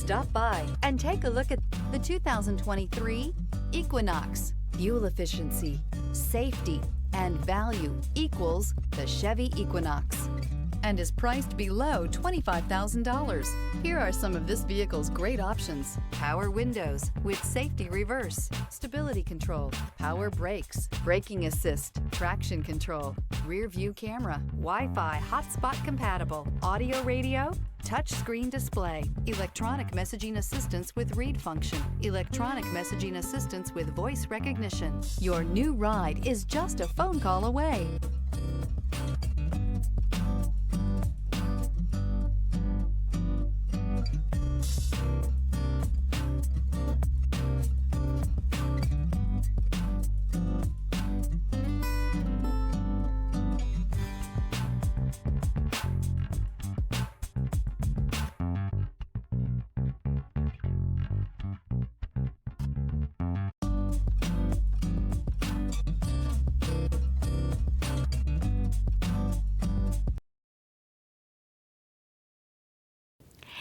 Stop by and take a look at the 2023 Equinox. Fuel efficiency, safety, and value equals the Chevy Equinox and is priced below $25,000. Here are some of this vehicle's great options: power windows with safety reverse, stability control, power brakes, braking assist, traction control, rear view camera, Wi-Fi hotspot compatible, audio radio, touchscreen display, electronic messaging assistance with read function, electronic messaging assistance with voice recognition. Your new ride is just a phone call away.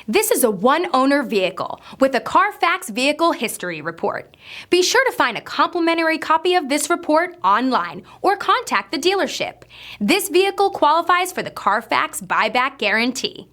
This is a one-owner vehicle with a Carfax Vehicle History Report. Be sure to find a complimentary copy of this report online or contact the dealership. This vehicle qualifies for the Carfax Buyback Guarantee.